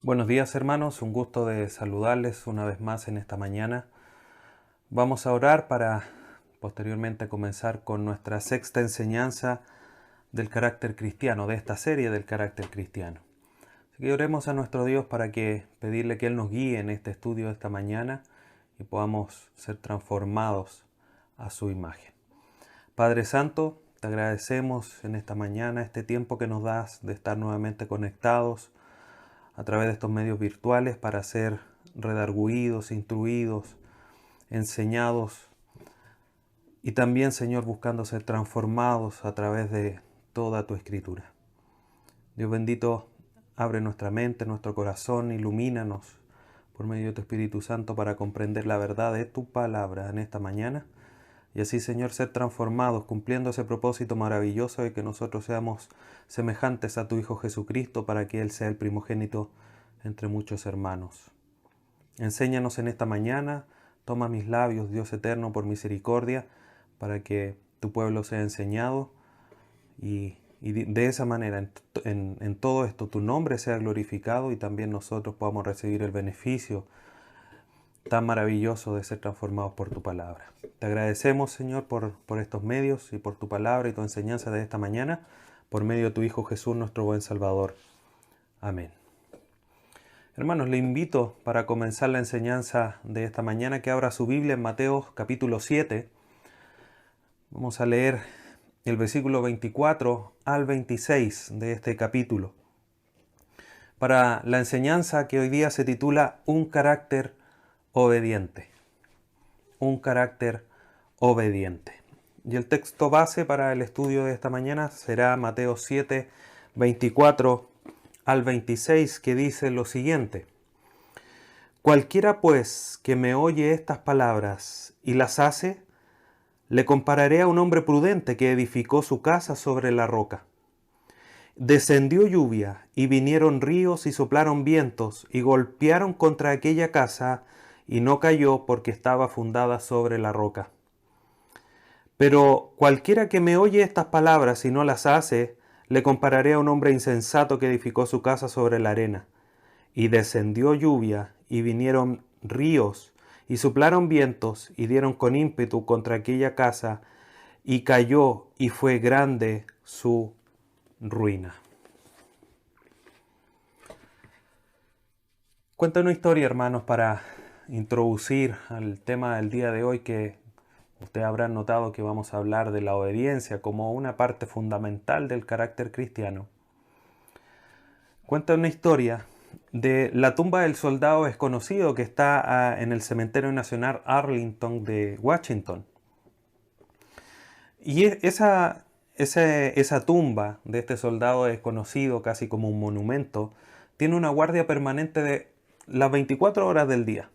Buenos días hermanos, un gusto de saludarles una vez más en esta mañana. Vamos a orar para posteriormente comenzar con nuestra sexta enseñanza del carácter cristiano, de esta serie del carácter cristiano. Así que oremos a nuestro Dios para pedirle que Él nos guíe en este estudio de esta mañana y podamos ser transformados a su imagen. Padre Santo, te agradecemos en esta mañana este tiempo que nos das de estar nuevamente conectados a través de estos medios virtuales para ser redargüidos, instruidos, enseñados y también, Señor, buscando ser transformados a través de toda tu escritura. Dios bendito, abre nuestra mente, nuestro corazón, ilumínanos por medio de tu Espíritu Santo para comprender la verdad de tu palabra en esta mañana y así, Señor, ser transformados cumpliendo ese propósito maravilloso de que nosotros seamos semejantes a tu Hijo Jesucristo para que Él sea el primogénito entre muchos hermanos. Enséñanos en esta mañana, toma mis labios, Dios eterno, por misericordia, para que tu pueblo sea enseñado y de esa manera, en todo esto, tu nombre sea glorificado y también nosotros podamos recibir el beneficio tan maravilloso de ser transformados por tu palabra. Te agradecemos, Señor, por estos medios y por tu palabra y tu enseñanza de esta mañana, por medio de tu Hijo Jesús, nuestro buen Salvador. Amén. Hermanos, le invito para comenzar la enseñanza de esta mañana que abra su Biblia en Mateo capítulo 7. Vamos a leer el versículo 24 al 26 de este capítulo. Para la enseñanza que hoy día se titula Un carácter obediente. Un carácter obediente. Y el texto base para el estudio de esta mañana será Mateo 7, 24 al 26, que dice lo siguiente: Cualquiera pues que me oye estas palabras y las hace, le compararé a un hombre prudente que edificó su casa sobre la roca. Descendió lluvia y vinieron ríos y soplaron vientos y golpearon contra aquella casa y no cayó porque estaba fundada sobre la roca. Pero cualquiera que me oye estas palabras y no las hace, le compararé a un hombre insensato que edificó su casa sobre la arena. Y descendió lluvia y vinieron ríos y soplaron vientos y dieron con ímpetu contra aquella casa y cayó y fue grande su ruina. Cuento una historia, hermanos, para introducir al tema del día de hoy, que ustedes habrán notado que vamos a hablar de la obediencia como una parte fundamental del carácter cristiano. Cuenta una historia de la tumba del soldado desconocido que está en el Cementerio Nacional Arlington de Washington. Y esa tumba de este soldado desconocido, casi como un monumento, tiene una guardia permanente de las 24 horas del día.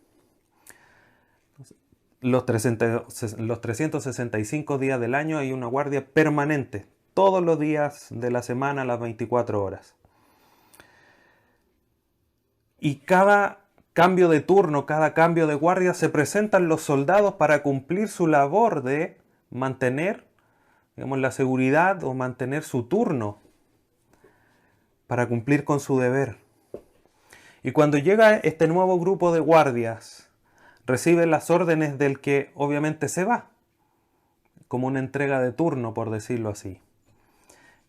Los 365 días del año hay una guardia permanente, todos los días de la semana, las 24 horas. Y cada cambio de turno, cada cambio de guardia, se presentan los soldados para cumplir su labor de mantener, digamos, la seguridad o mantener su turno, para cumplir con su deber. Y cuando llega este nuevo grupo de guardias, recibe las órdenes del que obviamente se va, como una entrega de turno, por decirlo así.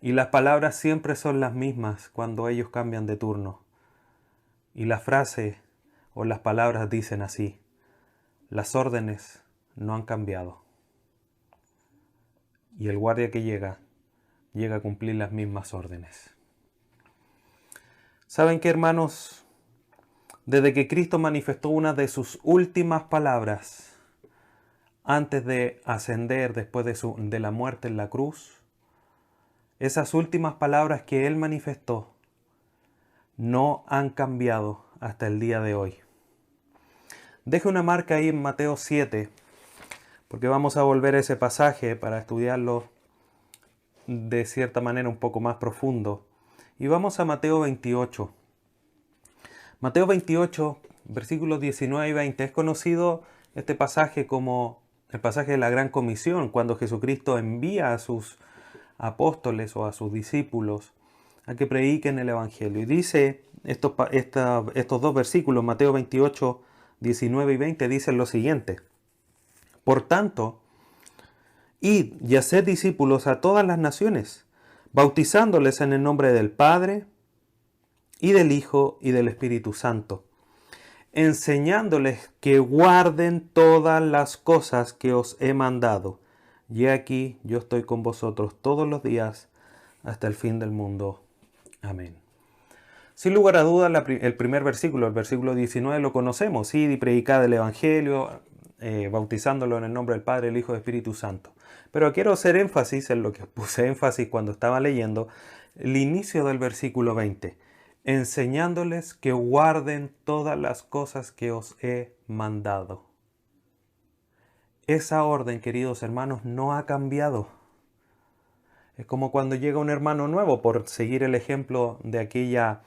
Y las palabras siempre son las mismas cuando ellos cambian de turno. Y la frase o las palabras dicen así: las órdenes no han cambiado. Y el guardia que llega a cumplir las mismas órdenes. ¿Saben qué, hermanos? Desde que Cristo manifestó una de sus últimas palabras antes de ascender, después de la muerte en la cruz, esas últimas palabras que Él manifestó no han cambiado hasta el día de hoy. Deje una marca ahí en Mateo 7, porque vamos a volver a ese pasaje para estudiarlo de cierta manera un poco más profundo. Y vamos a Mateo 28. Mateo 28, versículos 19 y 20, es conocido este pasaje como el pasaje de la Gran Comisión, cuando Jesucristo envía a sus apóstoles o a sus discípulos a que prediquen el Evangelio. Y dice estos dos versículos, Mateo 28, 19 y 20, dicen lo siguiente. Por tanto, id y haced discípulos a todas las naciones, bautizándoles en el nombre del Padre, y del Hijo, y del Espíritu Santo, enseñándoles que guarden todas las cosas que os he mandado. Y aquí yo estoy con vosotros todos los días hasta el fin del mundo. Amén. Sin lugar a dudas, el primer versículo, el versículo 19, lo conocemos. Id y predicad el Evangelio, bautizándolo en el nombre del Padre, el Hijo y el Espíritu Santo. Pero quiero hacer énfasis en lo que puse énfasis cuando estaba leyendo, el inicio del versículo 20. Enseñándoles que guarden todas las cosas que os he mandado. Esa orden, queridos hermanos, no ha cambiado. Es como cuando llega un hermano nuevo, por seguir el ejemplo de aquella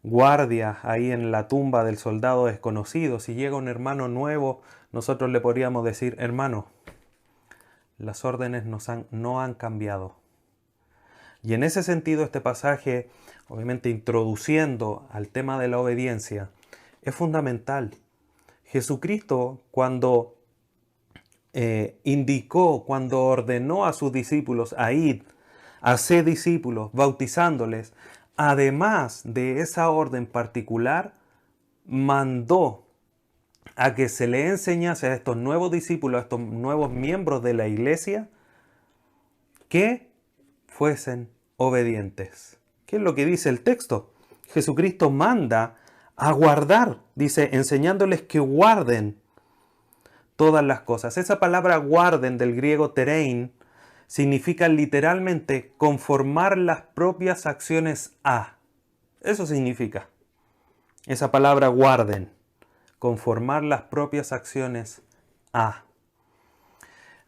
guardia ahí en la tumba del soldado desconocido. Si llega un hermano nuevo, nosotros le podríamos decir, hermano, las órdenes no han cambiado. Y en ese sentido, este pasaje, obviamente introduciendo al tema de la obediencia, es fundamental. Jesucristo, cuando cuando ordenó a sus discípulos a ir, a ser discípulos, bautizándoles, además de esa orden particular, mandó a que se le enseñase a estos nuevos discípulos, a estos nuevos miembros de la iglesia, que fuesen obedientes. ¿Qué es lo que dice el texto? Jesucristo manda a guardar, dice, enseñándoles que guarden todas las cosas. Esa palabra guarden del griego terein significa literalmente conformar las propias acciones a. Eso significa. Esa palabra guarden, conformar las propias acciones a.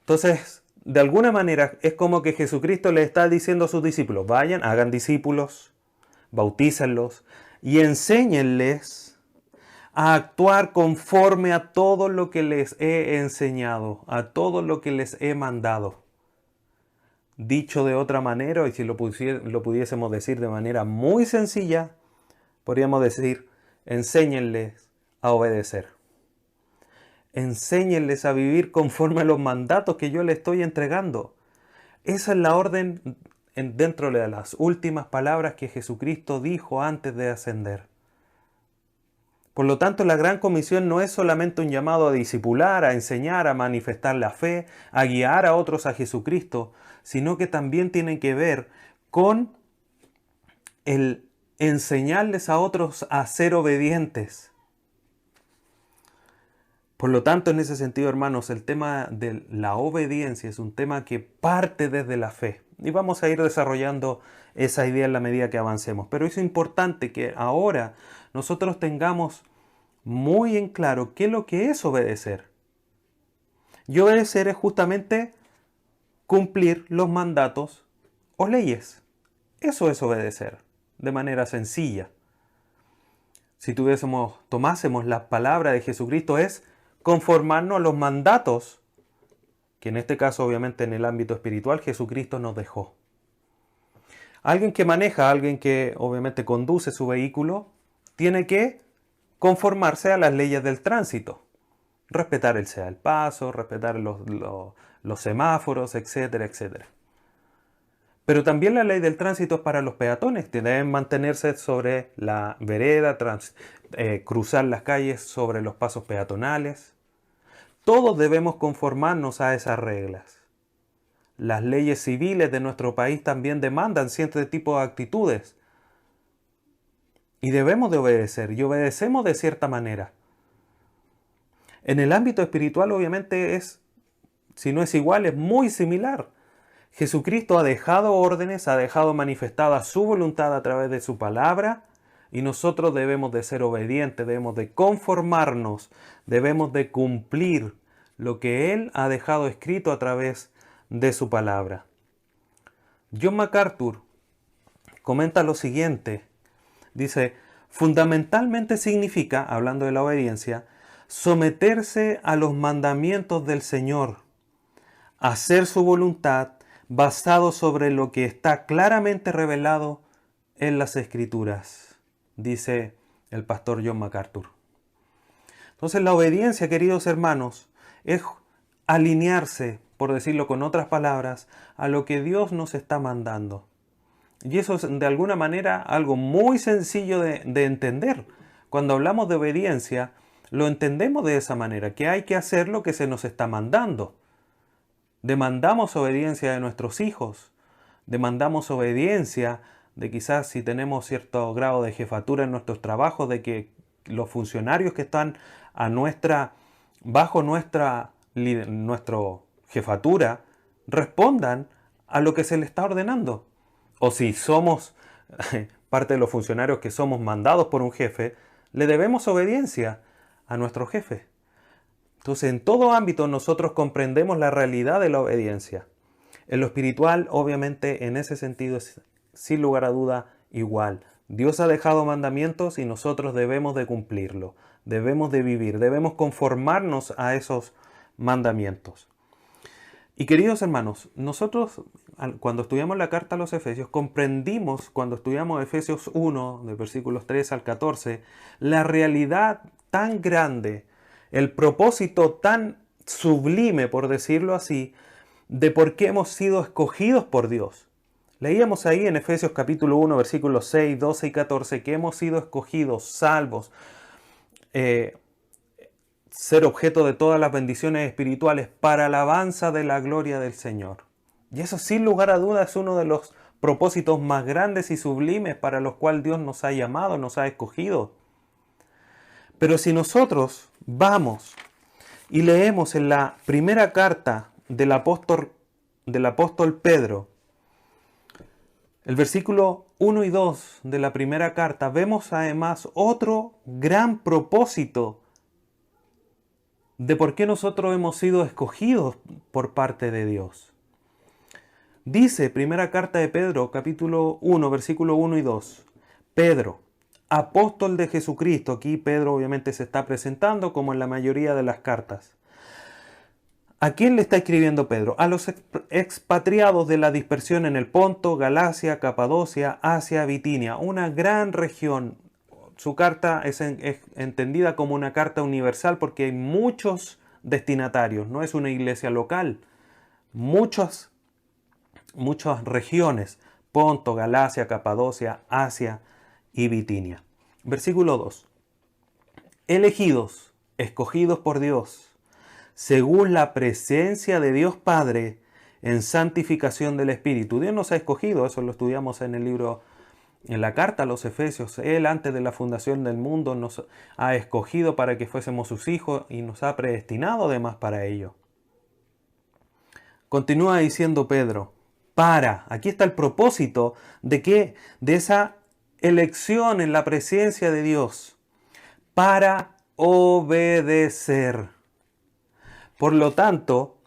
Entonces, de alguna manera es como que Jesucristo le está diciendo a sus discípulos, vayan, hagan discípulos, bautícenlos y enséñenles a actuar conforme a todo lo que les he enseñado, a todo lo que les he mandado. Dicho de otra manera, y si lo pudiésemos decir de manera muy sencilla, podríamos decir, enséñenles a obedecer. Enséñenles a vivir conforme a los mandatos que yo les estoy entregando. Esa es la orden dentro de las últimas palabras que Jesucristo dijo antes de ascender. Por lo tanto, la Gran Comisión no es solamente un llamado a discipular, a enseñar, a manifestar la fe, a guiar a otros a Jesucristo, sino que también tiene que ver con el enseñarles a otros a ser obedientes. Por lo tanto, en ese sentido, hermanos, el tema de la obediencia es un tema que parte desde la fe. Y vamos a ir desarrollando esa idea en la medida que avancemos. Pero es importante que ahora nosotros tengamos muy en claro qué es lo que es obedecer. Y obedecer es justamente cumplir los mandatos o leyes. Eso es obedecer, de manera sencilla. Si tomásemos la palabra de Jesucristo, es conformarnos a los mandatos que en este caso, obviamente en el ámbito espiritual, Jesucristo nos dejó. Alguien que maneja, alguien que obviamente conduce su vehículo, tiene que conformarse a las leyes del tránsito. Respetar el sea el paso, respetar los semáforos, etcétera, etcétera. Pero también la ley del tránsito es para los peatones, que deben mantenerse sobre la vereda, cruzar las calles sobre los pasos peatonales. Todos debemos conformarnos a esas reglas. Las leyes civiles de nuestro país también demandan cierto tipo de actitudes. Y debemos de obedecer, y obedecemos de cierta manera. En el ámbito espiritual obviamente si no es igual, es muy similar. Jesucristo ha dejado órdenes, ha dejado manifestada su voluntad a través de su palabra, y nosotros debemos de ser obedientes, debemos de conformarnos, debemos de cumplir lo que Él ha dejado escrito a través de su palabra. John MacArthur comenta lo siguiente, dice, fundamentalmente significa, hablando de la obediencia, someterse a los mandamientos del Señor, hacer su voluntad basado sobre lo que está claramente revelado en las Escrituras. dice el pastor John MacArthur. Entonces la obediencia, queridos hermanos, es alinearse, por decirlo con otras palabras, a lo que Dios nos está mandando. Y eso es de alguna manera algo muy sencillo de entender. Cuando hablamos de obediencia, lo entendemos de esa manera, que hay que hacer lo que se nos está mandando. Demandamos obediencia de nuestros hijos, demandamos obediencia de quizás si tenemos cierto grado de jefatura en nuestros trabajos, de que los funcionarios que están bajo nuestra jefatura respondan a lo que se les está ordenando. O si somos parte de los funcionarios que somos mandados por un jefe, le debemos obediencia a nuestro jefe. Entonces, en todo ámbito nosotros comprendemos la realidad de la obediencia. En lo espiritual, obviamente, en ese sentido es sin lugar a duda igual. Dios ha dejado mandamientos y nosotros debemos de cumplirlo. Debemos de vivir, debemos conformarnos a esos mandamientos. Y queridos hermanos, nosotros cuando estudiamos la carta a los Efesios, comprendimos cuando estudiamos Efesios 1, de versículos 3 al 14, la realidad tan grande, el propósito tan sublime, por decirlo así, de por qué hemos sido escogidos por Dios. Leíamos ahí en Efesios capítulo 1, versículos 6, 12 y 14, que hemos sido escogidos, salvos, ser objeto de todas las bendiciones espirituales para alabanza de la gloria del Señor. Y eso sin lugar a dudas es uno de los propósitos más grandes y sublimes para los cuales Dios nos ha llamado, nos ha escogido. Pero si nosotros vamos y leemos en la primera carta del apóstol Pedro, el versículo 1 y 2 de la primera carta, vemos además otro gran propósito de por qué nosotros hemos sido escogidos por parte de Dios. Dice, primera carta de Pedro, capítulo 1, versículo 1 y 2. Pedro, apóstol de Jesucristo. Aquí Pedro obviamente se está presentando como en la mayoría de las cartas. ¿A quién le está escribiendo Pedro? A los expatriados de la dispersión en el Ponto, Galacia, Capadocia, Asia, Bitinia. Una gran región. Su carta es entendida como una carta universal porque hay muchos destinatarios. No es una iglesia local. Muchas regiones. Ponto, Galacia, Capadocia, Asia y Bitinia. Versículo 2. Elegidos, escogidos por Dios, según la presencia de Dios Padre en santificación del Espíritu. Dios nos ha escogido, eso lo estudiamos en el libro, en la carta a los Efesios. Él antes de la fundación del mundo nos ha escogido para que fuésemos sus hijos y nos ha predestinado además para ello. Continúa diciendo Pedro, aquí está el propósito de esa elección en la presencia de Dios, para obedecer. Por lo tanto,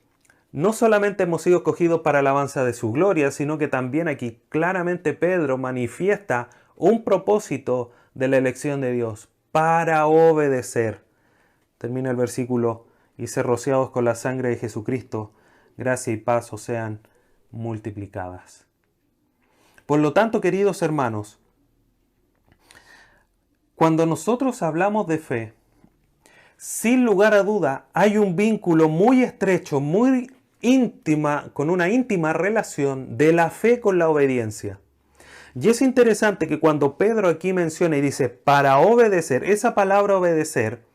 no solamente hemos sido escogidos para alabanza de su gloria, sino que también aquí claramente Pedro manifiesta un propósito de la elección de Dios, para obedecer. Termina el versículo, y ser rociados con la sangre de Jesucristo, gracia y paz os sean multiplicadas. Por lo tanto, queridos hermanos, cuando nosotros hablamos de fe, sin lugar a duda hay un vínculo muy estrecho, muy íntima, con una íntima relación de la fe con la obediencia. Y es interesante que cuando Pedro aquí menciona y dice para obedecer, esa palabra obedecer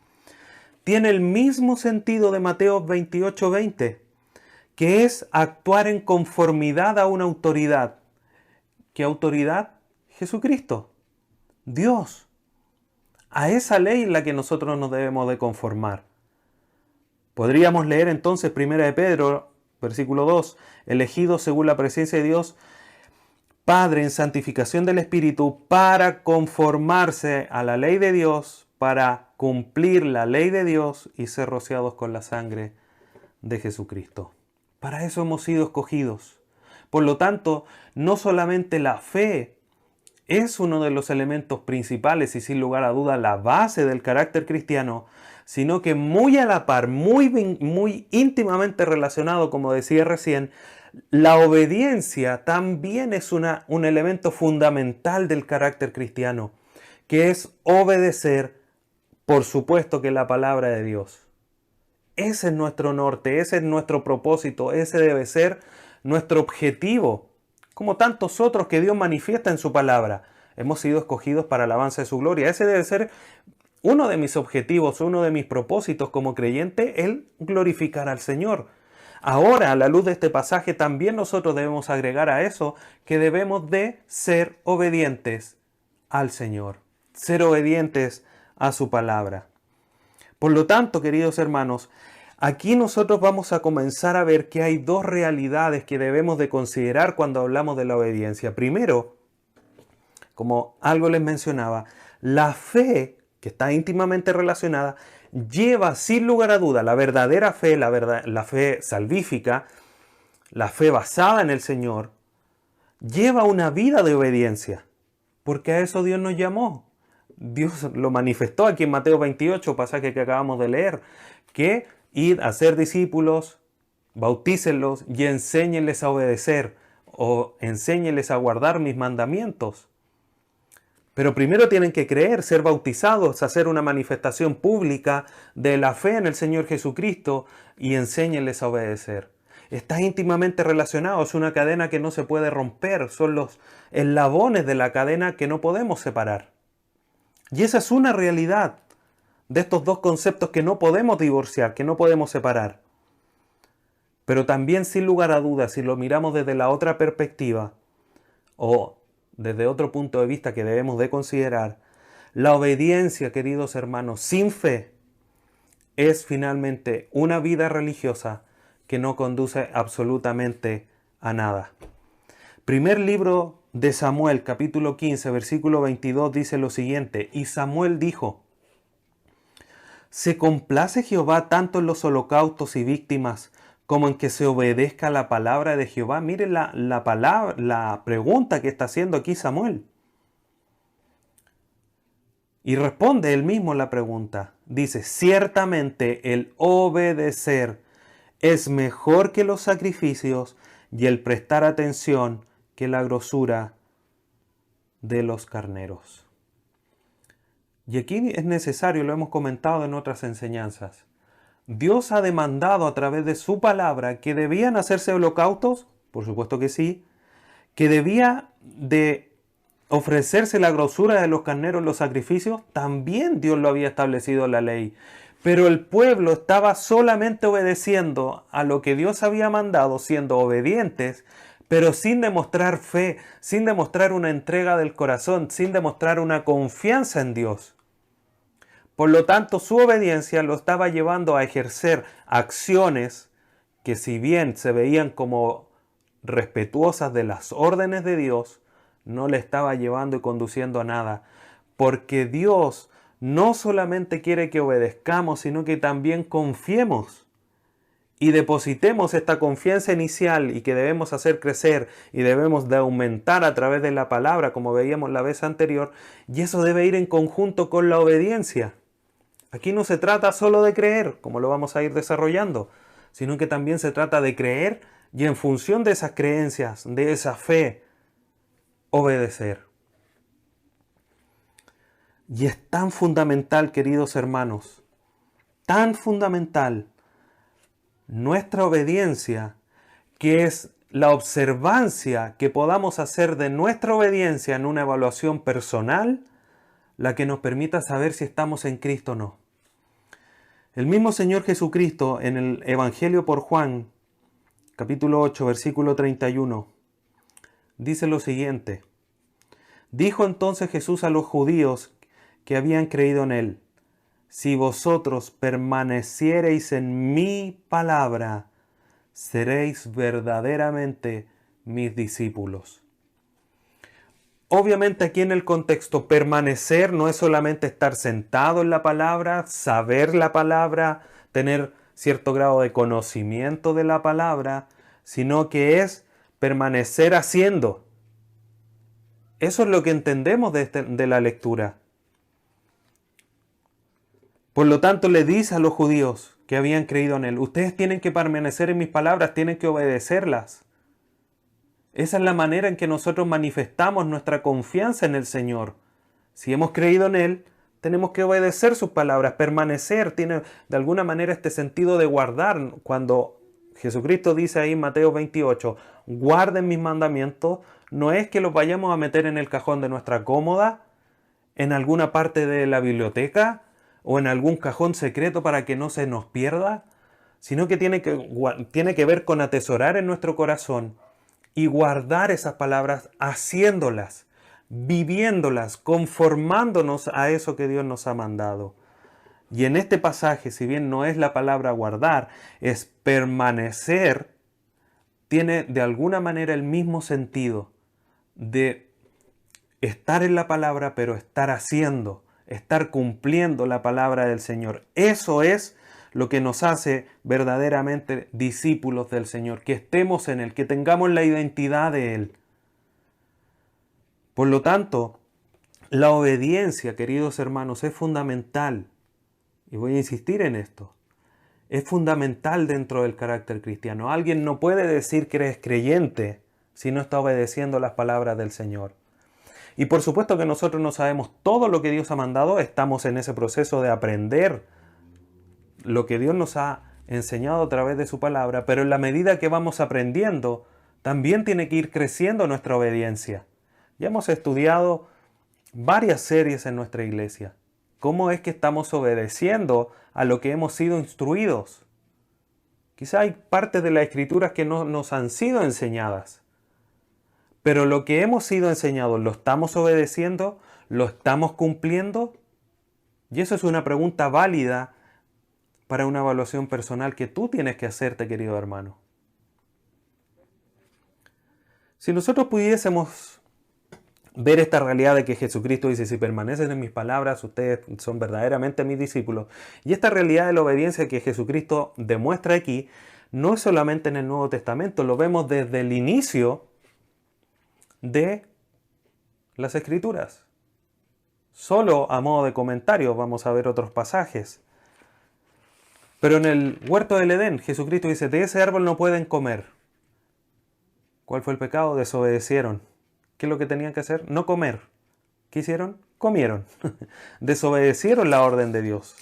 tiene el mismo sentido de Mateo 28:20, que es actuar en conformidad a una autoridad. ¿Qué autoridad? Jesucristo, Dios. A esa ley en la que nosotros nos debemos de conformar. Podríamos leer entonces 1 de Pedro, versículo 2, elegidos según la presencia de Dios, Padre en santificación del Espíritu, para conformarse a la ley de Dios, para cumplir la ley de Dios y ser rociados con la sangre de Jesucristo. Para eso hemos sido escogidos. Por lo tanto, no solamente la fe es uno de los elementos principales y sin lugar a duda la base del carácter cristiano, sino que muy a la par, muy íntimamente relacionado, como decía recién, la obediencia también es un elemento fundamental del carácter cristiano, que es obedecer, por supuesto, que la palabra de Dios. Ese es nuestro norte, ese es nuestro propósito, ese debe ser nuestro objetivo, como tantos otros que Dios manifiesta en su palabra. Hemos sido escogidos para alabanza de su gloria. Ese debe ser uno de mis objetivos, uno de mis propósitos como creyente, el glorificar al Señor. Ahora, a la luz de este pasaje, también nosotros debemos agregar a eso que debemos de ser obedientes al Señor, ser obedientes a su palabra. Por lo tanto, queridos hermanos, aquí nosotros vamos a comenzar a ver que hay dos realidades que debemos de considerar cuando hablamos de la obediencia. Primero, como algo les mencionaba, la fe, que está íntimamente relacionada, lleva sin lugar a duda la verdadera fe, la fe salvífica, la fe basada en el Señor, lleva una vida de obediencia, porque a eso Dios nos llamó. Dios lo manifestó aquí en Mateo 28, pasaje que acabamos de leer, que id a ser discípulos, bautícenlos y enséñenles a obedecer o enséñenles a guardar mis mandamientos. Pero primero tienen que creer, ser bautizados, hacer una manifestación pública de la fe en el Señor Jesucristo y enséñenles a obedecer. Está íntimamente relacionado, es una cadena que no se puede romper, son los eslabones de la cadena que no podemos separar. Y esa es una realidad de estos dos conceptos que no podemos divorciar, que no podemos separar. Pero también, sin lugar a dudas, si lo miramos desde la otra perspectiva o desde otro punto de vista que debemos de considerar, la obediencia, queridos hermanos, sin fe, es finalmente una vida religiosa que no conduce absolutamente a nada. Primer libro de Samuel, capítulo 15, versículo 22, dice lo siguiente: y Samuel dijo: ¿se complace Jehová tanto en los holocaustos y víctimas como en que se obedezca la palabra de Jehová? Miren la pregunta que está haciendo aquí Samuel. Y responde él mismo la pregunta. Dice: ciertamente el obedecer es mejor que los sacrificios y el prestar atención que la grosura de los carneros. Y aquí es necesario, lo hemos comentado en otras enseñanzas, Dios ha demandado a través de su palabra que debían hacerse holocaustos, por supuesto que sí, que debía de ofrecerse la grosura de los carneros en los sacrificios, también Dios lo había establecido en la ley. Pero el pueblo estaba solamente obedeciendo a lo que Dios había mandado, siendo obedientes, pero sin demostrar fe, sin demostrar una entrega del corazón, sin demostrar una confianza en Dios. Por lo tanto, su obediencia lo estaba llevando a ejercer acciones que, si bien se veían como respetuosas de las órdenes de Dios, no le estaba llevando y conduciendo a nada. Porque Dios no solamente quiere que obedezcamos, sino que también confiemos y depositemos esta confianza inicial y que debemos hacer crecer y debemos de aumentar a través de la palabra, como veíamos la vez anterior, y eso debe ir en conjunto con la obediencia. Aquí no se trata solo de creer, como lo vamos a ir desarrollando, sino que también se trata de creer y en función de esas creencias, de esa fe, obedecer. Y es tan fundamental, queridos hermanos, tan fundamental nuestra obediencia, que es la observancia que podamos hacer de nuestra obediencia en una evaluación personal, la que nos permita saber si estamos en Cristo o no. El mismo Señor Jesucristo en el Evangelio por Juan, capítulo 8, versículo 31, dice lo siguiente: dijo entonces Jesús a los judíos que habían creído en él: si vosotros permaneciereis en mi palabra, seréis verdaderamente mis discípulos. Obviamente aquí en el contexto, permanecer no es solamente estar sentado en la palabra, saber la palabra, tener cierto grado de conocimiento de la palabra, sino que es permanecer haciendo. Eso es lo que entendemos de la lectura. Por lo tanto, le dice a los judíos que habían creído en él: ustedes tienen que permanecer en mis palabras, tienen que obedecerlas. Esa es la manera en que nosotros manifestamos nuestra confianza en el Señor. Si hemos creído en Él, tenemos que obedecer sus palabras, permanecer. Tiene de alguna manera este sentido de guardar. Cuando Jesucristo dice ahí en Mateo 28, guarden mis mandamientos, no es que los vayamos a meter en el cajón de nuestra cómoda, en alguna parte de la biblioteca o en algún cajón secreto para que no se nos pierda, sino que tiene que ver con atesorar en nuestro corazón y guardar esas palabras haciéndolas, viviéndolas, conformándonos a eso que Dios nos ha mandado. Y en este pasaje, si bien no es la palabra guardar, es permanecer, tiene de alguna manera el mismo sentido de estar en la palabra, pero estar haciendo, estar cumpliendo la palabra del Señor. Eso es lo que nos hace verdaderamente discípulos del Señor, que estemos en Él, que tengamos la identidad de Él. Por lo tanto, la obediencia, queridos hermanos, es fundamental. Y voy a insistir en esto. Es fundamental dentro del carácter cristiano. Alguien no puede decir que eres creyente si no está obedeciendo las palabras del Señor. Y por supuesto que nosotros no sabemos todo lo que Dios ha mandado, estamos en ese proceso de aprender lo que Dios nos ha enseñado a través de su palabra, pero en la medida que vamos aprendiendo, también tiene que ir creciendo nuestra obediencia. Ya hemos estudiado varias series en nuestra iglesia. ¿Cómo es que estamos obedeciendo a lo que hemos sido instruidos? Quizá hay partes de las Escrituras que no nos han sido enseñadas. Pero lo que hemos sido enseñados, ¿lo estamos obedeciendo? ¿Lo estamos cumpliendo? Y eso es una pregunta válida para una evaluación personal que tú tienes que hacerte, querido hermano. Si nosotros pudiésemos ver esta realidad de que Jesucristo dice, si permanecen en mis palabras, ustedes son verdaderamente mis discípulos. Y esta realidad de la obediencia que Jesucristo demuestra aquí, no es solamente en el Nuevo Testamento, lo vemos desde el inicio de las Escrituras. Solo a modo de comentario vamos a ver otros pasajes. Pero en el huerto del Edén, Jesucristo dice, de ese árbol no pueden comer. ¿Cuál fue el pecado? Desobedecieron. ¿Qué es lo que tenían que hacer? No comer. ¿Qué hicieron? Comieron. Desobedecieron la orden de Dios.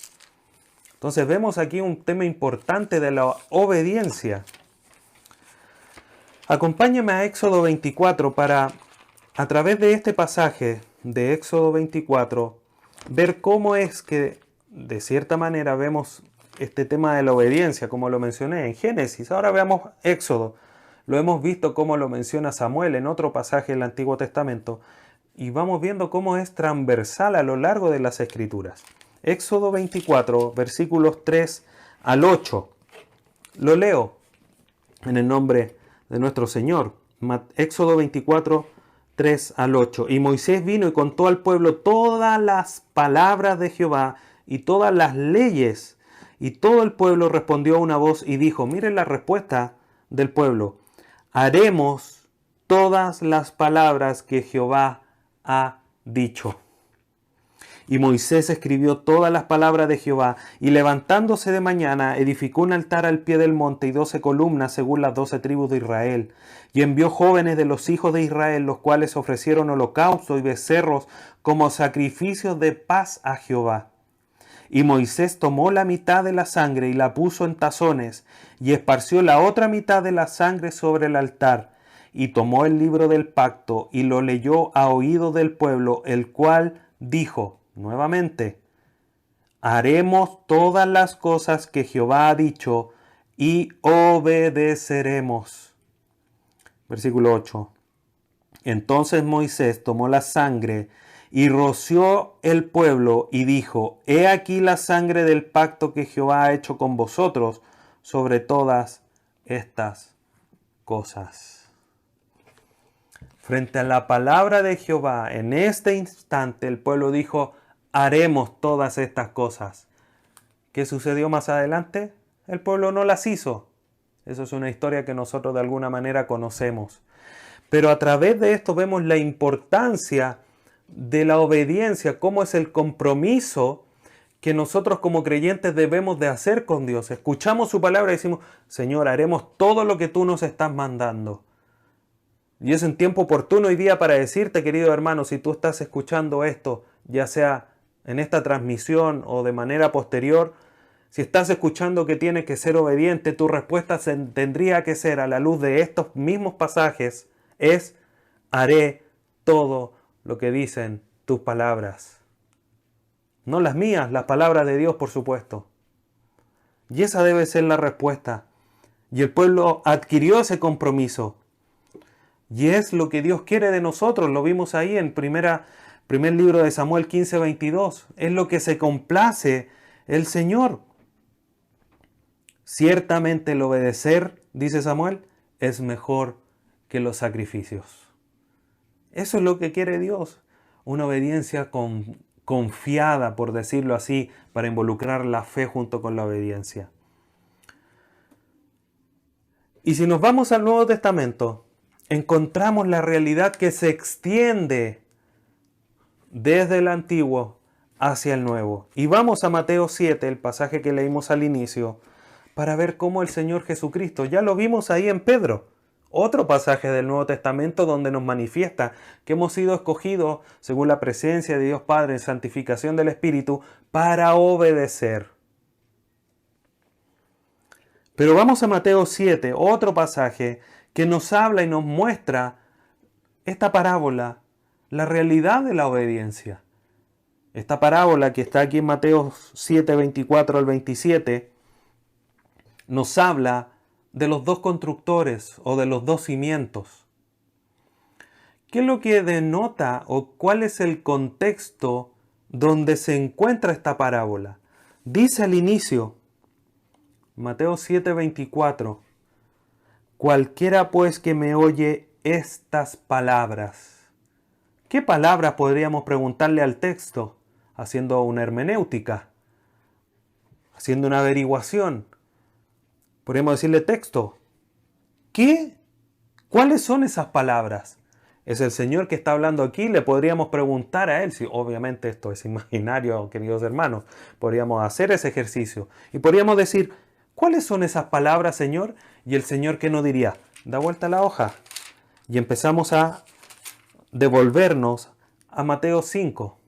Entonces vemos aquí un tema importante de la obediencia. Acompáñame a Éxodo 24 para, a través de este pasaje de Éxodo 24, ver cómo es que, de cierta manera, vemos este tema de la obediencia, como lo mencioné en Génesis. Ahora veamos Éxodo. Lo hemos visto cómo lo menciona Samuel en otro pasaje del Antiguo Testamento. Y vamos viendo cómo es transversal a lo largo de las Escrituras. Éxodo 24, versículos 3 al 8. Lo leo en el nombre de nuestro Señor. Éxodo 24, 3 al 8. Y Moisés vino y contó al pueblo todas las palabras de Jehová y todas las leyes. Y todo el pueblo respondió a una voz y dijo, miren la respuesta del pueblo, haremos todas las palabras que Jehová ha dicho. Y Moisés escribió todas las palabras de Jehová, y levantándose de mañana, edificó un altar al pie del monte y 12 columnas según las 12 tribus de Israel. Y envió jóvenes de los hijos de Israel, los cuales ofrecieron holocausto y becerros como sacrificios de paz a Jehová. Y Moisés tomó la mitad de la sangre y la puso en tazones, y esparció la otra mitad de la sangre sobre el altar. Y tomó el libro del pacto y lo leyó a oído del pueblo, el cual dijo, nuevamente, haremos todas las cosas que Jehová ha dicho y obedeceremos. Versículo 8. Entonces Moisés tomó la sangre y roció el pueblo y dijo, he aquí la sangre del pacto que Jehová ha hecho con vosotros sobre todas estas cosas. Frente a la palabra de Jehová, en este instante el pueblo dijo, haremos todas estas cosas. ¿Qué sucedió más adelante? El pueblo no las hizo. Eso es una historia que nosotros de alguna manera conocemos. Pero a través de esto vemos la importancia de la obediencia, cómo es el compromiso que nosotros como creyentes debemos de hacer con Dios. Escuchamos su palabra y decimos, Señor, haremos todo lo que tú nos estás mandando. Y es un tiempo oportuno hoy día para decirte, querido hermano, si tú estás escuchando esto, ya sea en esta transmisión o de manera posterior, si estás escuchando que tienes que ser obediente, tu respuesta tendría que ser, a la luz de estos mismos pasajes, es: haré todo lo que dicen tus palabras. No las mías, las palabras de Dios, por supuesto. Y esa debe ser la respuesta. Y el pueblo adquirió ese compromiso. Y es lo que Dios quiere de nosotros. Lo vimos ahí en primer libro de Samuel 15:22. Es lo que se complace el Señor. Ciertamente el obedecer, dice Samuel, es mejor que los sacrificios. Eso es lo que quiere Dios. Una obediencia confiada, por decirlo así, para involucrar la fe junto con la obediencia. Y si nos vamos al Nuevo Testamento, encontramos la realidad que se extiende desde el Antiguo hacia el Nuevo. Y vamos a Mateo 7, el pasaje que leímos al inicio, para ver cómo el Señor Jesucristo, ya lo vimos ahí en Pedro, otro pasaje del Nuevo Testamento donde nos manifiesta que hemos sido escogidos según la presencia de Dios Padre en santificación del Espíritu para obedecer. Pero vamos a Mateo 7, otro pasaje que nos habla y nos muestra esta parábola, la realidad de la obediencia. Esta parábola que está aquí en Mateo 7, 24 al 27, nos habla de los dos constructores o de los dos cimientos. ¿Qué es lo que denota o cuál es el contexto donde se encuentra esta parábola? Dice al inicio, Mateo 7:24, cualquiera pues que me oye estas palabras. ¿Qué palabras podríamos preguntarle al texto? Haciendo una hermenéutica, haciendo una averiguación. Podríamos decirle: texto, ¿cuáles son esas palabras? Es el Señor que está hablando aquí. Le podríamos preguntar a Él, si obviamente esto es imaginario, queridos hermanos, podríamos hacer ese ejercicio y podríamos decir: ¿cuáles son esas palabras, Señor? Y el Señor, ¿qué nos diría? Da vuelta la hoja y empezamos a devolvernos a Mateo 5.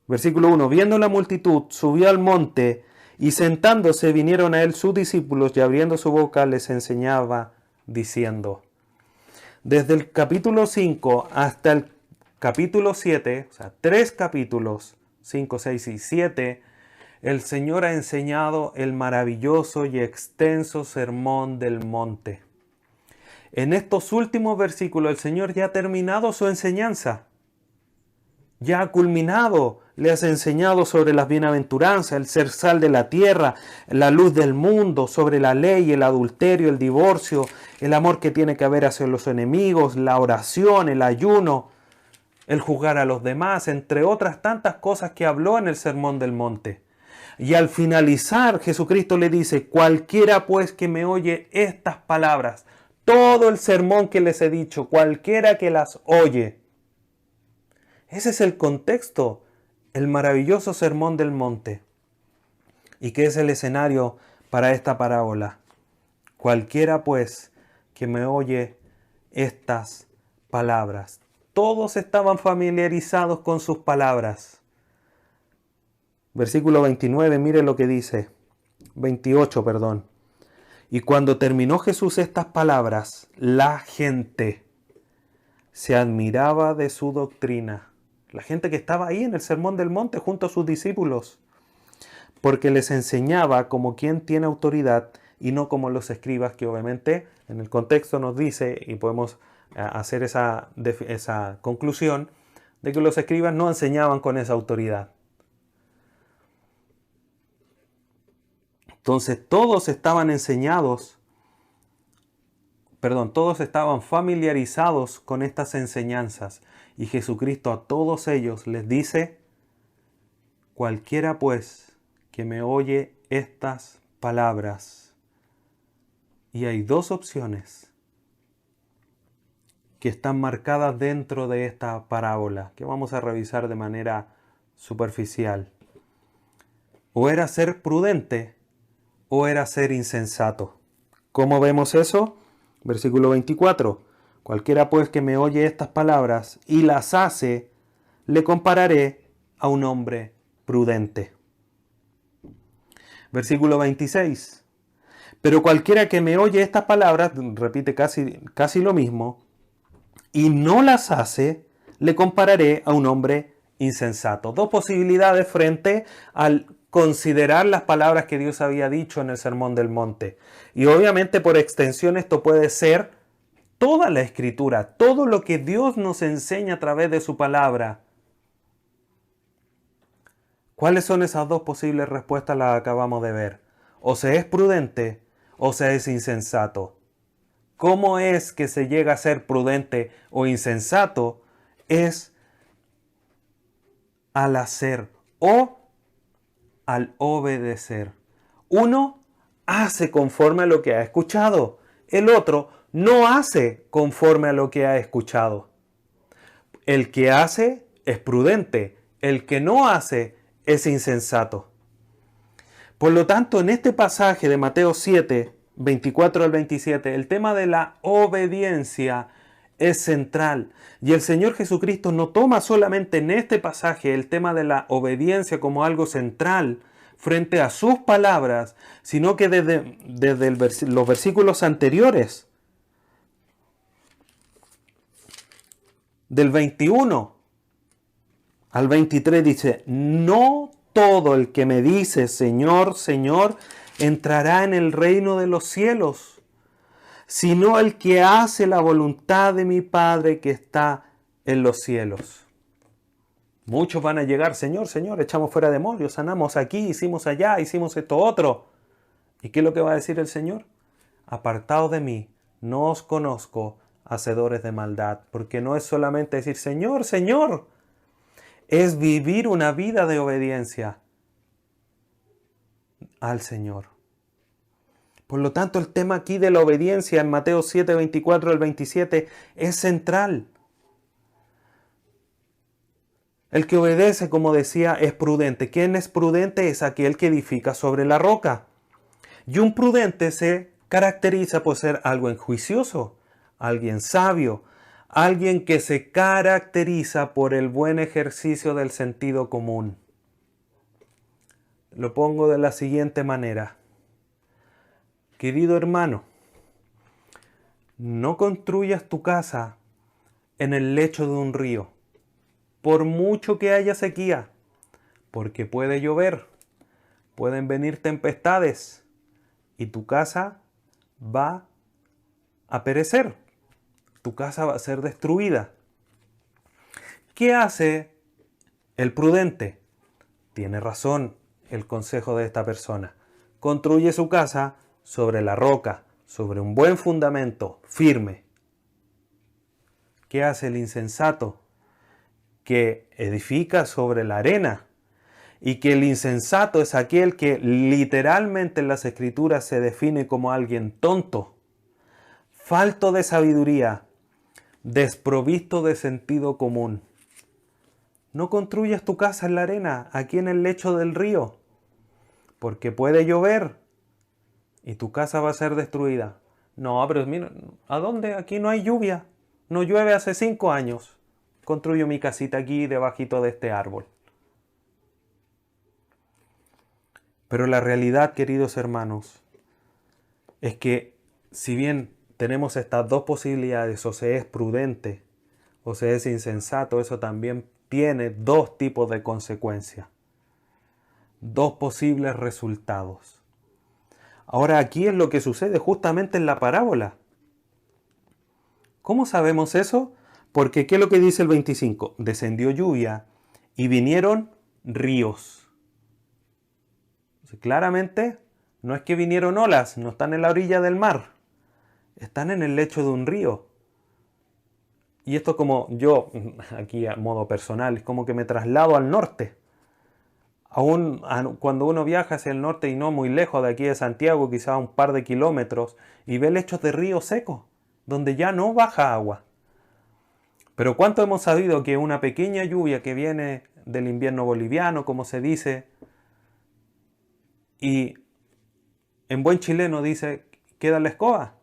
Versículo 1. Viendo la multitud, subió al monte y sentándose vinieron a él sus discípulos y abriendo su boca les enseñaba diciendo. Desde el capítulo 5 hasta el capítulo 7, o sea, 3 capítulos, 5, 6 y 7, el Señor ha enseñado el maravilloso y extenso sermón del monte. En estos últimos versículos el Señor ya ha terminado su enseñanza. Ya ha culminado, le has enseñado sobre las bienaventuranzas, el ser sal de la tierra, la luz del mundo, sobre la ley, el adulterio, el divorcio, el amor que tiene que haber hacia los enemigos, la oración, el ayuno, el juzgar a los demás, entre otras tantas cosas que habló en el Sermón del Monte. Y al finalizar, Jesucristo le dice: cualquiera pues que me oye estas palabras, todo el sermón que les he dicho, cualquiera que las oye. Ese es el contexto, el maravilloso sermón del monte. ¿Y qué es el escenario para esta parábola? Cualquiera pues que me oye estas palabras. Todos estaban familiarizados con sus palabras. Versículo 29, mire lo que dice. 28, perdón. Y cuando terminó Jesús estas palabras, la gente se admiraba de su doctrina. La gente que estaba ahí en el Sermón del Monte junto a sus discípulos, porque les enseñaba como quien tiene autoridad y no como los escribas, que obviamente en el contexto nos dice, y podemos hacer esa conclusión, de que los escribas no enseñaban con esa autoridad. Entonces todos estaban familiarizados con estas enseñanzas. Y Jesucristo a todos ellos les dice: cualquiera pues que me oye estas palabras. Y hay dos opciones que están marcadas dentro de esta parábola, que vamos a revisar de manera superficial. O era ser prudente, o era ser insensato. ¿Cómo vemos eso? Versículo 24. Cualquiera pues que me oye estas palabras y las hace, le compararé a un hombre prudente. Versículo 26. Pero cualquiera que me oye estas palabras, repite casi lo mismo, y no las hace, le compararé a un hombre insensato. Dos posibilidades frente al considerar las palabras que Dios había dicho en el Sermón del Monte. Y obviamente por extensión esto puede ser toda la Escritura, todo lo que Dios nos enseña a través de su palabra. ¿Cuáles son esas dos posibles respuestas? Las acabamos de ver. O se es prudente o se es insensato. ¿Cómo es que se llega a ser prudente o insensato? Es al hacer o al obedecer. Uno hace conforme a lo que ha escuchado. El otro no hace conforme a lo que ha escuchado. El que hace es prudente. El que no hace es insensato. Por lo tanto, en este pasaje de Mateo 7, 24 al 27, el tema de la obediencia es central. Y el Señor Jesucristo no toma solamente en este pasaje el tema de la obediencia como algo central frente a sus palabras, sino que desde los versículos anteriores, del 21 al 23, dice: no todo el que me dice Señor, Señor, entrará en el reino de los cielos, sino el que hace la voluntad de mi Padre que está en los cielos. Muchos van a llegar: Señor, Señor, echamos fuera demonios, sanamos aquí, hicimos allá, hicimos esto otro. ¿Y qué es lo que va a decir el Señor? Apartaos de mí, no os conozco, hacedores de maldad. Porque no es solamente decir Señor, Señor, es vivir una vida de obediencia al Señor. Por lo tanto, el tema aquí de la obediencia en Mateo 7, 24 al 27 es central. El que obedece, como decía, es prudente. ¿Quién es prudente? Es aquel que edifica sobre la roca. Y un prudente se caracteriza por ser algo enjuicioso, alguien sabio, alguien que se caracteriza por el buen ejercicio del sentido común. Lo pongo de la siguiente manera. Querido hermano, no construyas tu casa en el lecho de un río, por mucho que haya sequía, porque puede llover, pueden venir tempestades y tu casa va a perecer, tu casa va a ser destruida. ¿Qué hace el prudente? Tiene razón el consejo de esta persona. Construye su casa sobre la roca, sobre un buen fundamento firme. ¿Qué hace el insensato? Que edifica sobre la arena. Y que el insensato es aquel que literalmente en las Escrituras se define como alguien tonto, falto de sabiduría, desprovisto de sentido común. No construyas tu casa en la arena, aquí en el lecho del río, porque puede llover y tu casa va a ser destruida. No, pero mira, ¿a dónde? Aquí no hay lluvia. No llueve hace 5 años. Construyo mi casita aquí debajito de este árbol. Pero la realidad, queridos hermanos, es que si bien tenemos estas dos posibilidades, o se es prudente o se es insensato, eso también tiene dos tipos de consecuencias, dos posibles resultados. Ahora aquí es lo que sucede justamente en la parábola. ¿Cómo sabemos eso? Porque ¿qué es lo que dice el 25? Descendió lluvia y vinieron ríos. Claramente no es que vinieron olas, no están en la orilla del mar, están en el lecho de un río. Y esto, como yo, aquí a modo personal, es como que me traslado al norte. Aún cuando uno viaja hacia el norte y no muy lejos de aquí de Santiago, quizá un par de kilómetros, y ve lechos de río secos, donde ya no baja agua. Pero ¿cuánto hemos sabido que una pequeña lluvia que viene del invierno boliviano, como se dice, y en buen chileno dice, queda la escoba?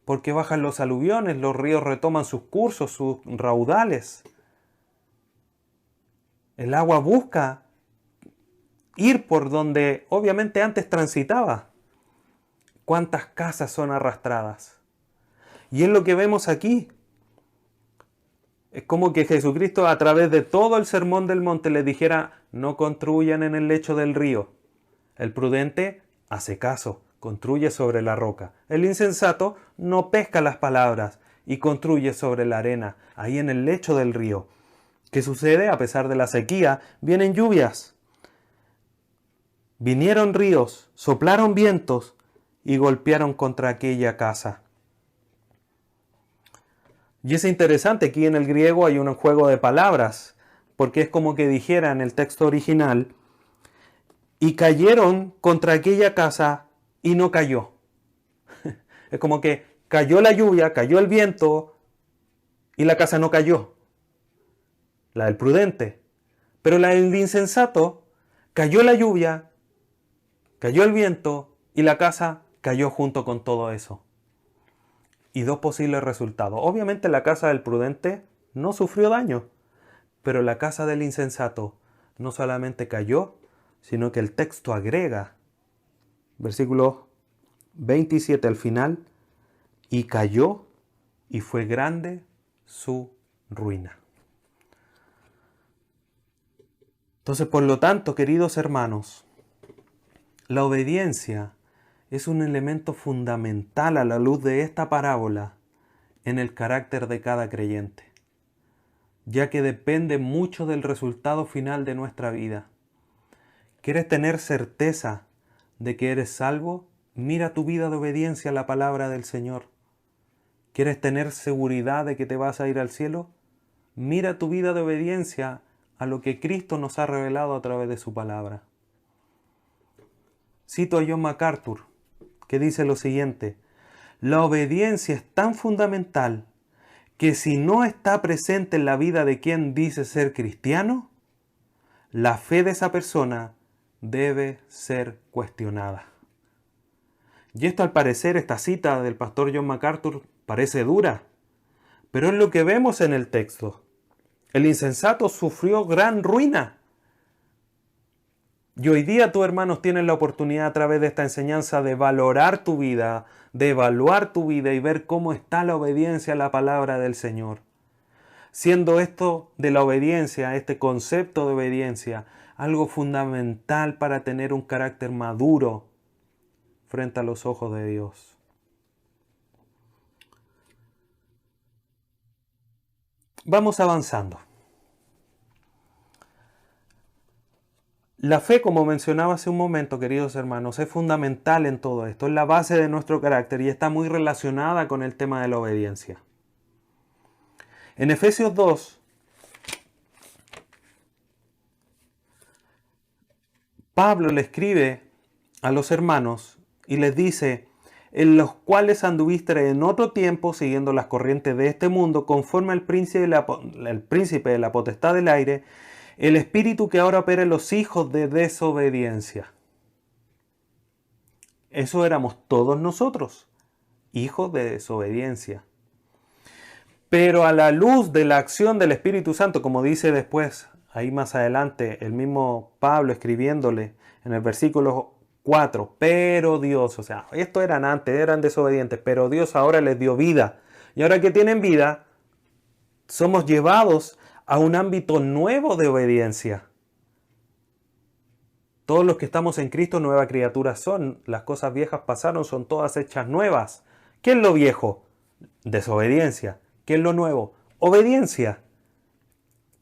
Porque bajan los aluviones, los ríos retoman sus cursos, sus raudales. El agua busca ir por donde obviamente antes transitaba. ¿Cuántas casas son arrastradas? Y es lo que vemos aquí. Es como que Jesucristo a través de todo el sermón del monte les dijera, no construyan en el lecho del río. El prudente hace caso, construye sobre la roca. El insensato no pesca las palabras y construye sobre la arena, ahí en el lecho del río. ¿Qué sucede? A pesar de la sequía, vienen lluvias. Vinieron ríos, soplaron vientos y golpearon contra aquella casa. Y es interesante, aquí en el griego hay un juego de palabras, porque es como que dijera en el texto original, y cayeron contra aquella casa y no cayó. Es como que cayó la lluvia, cayó el viento y la casa no cayó. La del prudente. Pero la del insensato, cayó la lluvia, cayó el viento y la casa cayó junto con todo eso. Y dos posibles resultados. Obviamente la casa del prudente no sufrió daño, pero la casa del insensato no solamente cayó, sino que el texto agrega, versículo 27 al final, y cayó y fue grande su ruina. Entonces, por lo tanto, queridos hermanos, la obediencia es un elemento fundamental a la luz de esta parábola en el carácter de cada creyente, ya que depende mucho del resultado final de nuestra vida. ¿Quieres tener certeza de que eres salvo? Mira tu vida de obediencia a la palabra del Señor. ¿Quieres tener seguridad de que te vas a ir al cielo? Mira tu vida de obediencia a lo que Cristo nos ha revelado a través de su palabra. Cito a John MacArthur, que dice lo siguiente: la obediencia es tan fundamental que si no está presente en la vida de quien dice ser cristiano, la fe de esa persona debe ser cuestionada. Y esto, al parecer, esta cita del pastor John MacArthur parece dura, pero es lo que vemos en el texto. El insensato sufrió gran ruina. Y hoy día tú, hermanos, tienes la oportunidad a través de esta enseñanza de valorar tu vida, de evaluar tu vida y ver cómo está la obediencia a la palabra del Señor. Siendo esto de la obediencia, este concepto de obediencia, algo fundamental para tener un carácter maduro frente a los ojos de Dios. Vamos avanzando. La fe, como mencionaba hace un momento, queridos hermanos, es fundamental en todo esto, es la base de nuestro carácter y está muy relacionada con el tema de la obediencia. En Efesios 2, Pablo le escribe a los hermanos y les dice: en los cuales anduviste en otro tiempo siguiendo las corrientes de este mundo, conforme al príncipe de la potestad del aire, el espíritu que ahora opera en los hijos de desobediencia. Eso éramos todos nosotros, hijos de desobediencia. Pero a la luz de la acción del Espíritu Santo, como dice después, ahí más adelante, el mismo Pablo escribiéndole en el versículo 4, pero Dios, o sea, estos eran antes, eran desobedientes, pero Dios ahora les dio vida. Y ahora que tienen vida, somos llevados a un ámbito nuevo de obediencia. Todos los que estamos en Cristo, nueva criatura son. Las cosas viejas pasaron, son todas hechas nuevas. ¿Qué es lo viejo? Desobediencia. ¿Qué es lo nuevo? Obediencia.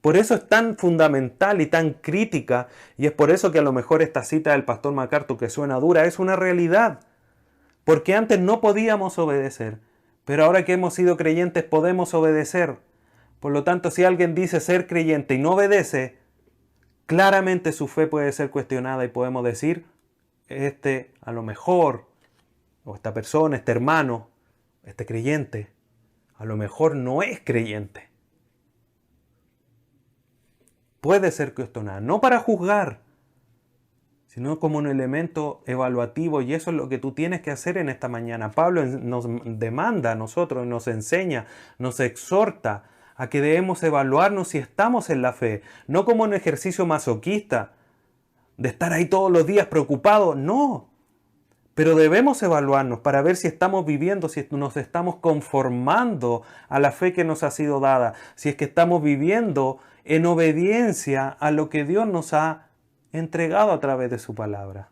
Por eso es tan fundamental y tan crítica, y es por eso que a lo mejor esta cita del pastor MacArthur, que suena dura, es una realidad. Porque antes no podíamos obedecer, pero ahora que hemos sido creyentes podemos obedecer. Por lo tanto, si alguien dice ser creyente y no obedece, claramente su fe puede ser cuestionada y podemos decir, a lo mejor, o esta persona, este hermano, este creyente, a lo mejor no es creyente. Puede ser cuestionada, no para juzgar, sino como un elemento evaluativo, y eso es lo que tú tienes que hacer en esta mañana. Pablo nos demanda a nosotros, nos enseña, nos exhorta a que debemos evaluarnos si estamos en la fe, no como un ejercicio masoquista, de estar ahí todos los días preocupados, no. Pero debemos evaluarnos para ver si estamos viviendo, si nos estamos conformando a la fe que nos ha sido dada, si es que estamos viviendo en obediencia a lo que Dios nos ha entregado a través de su palabra.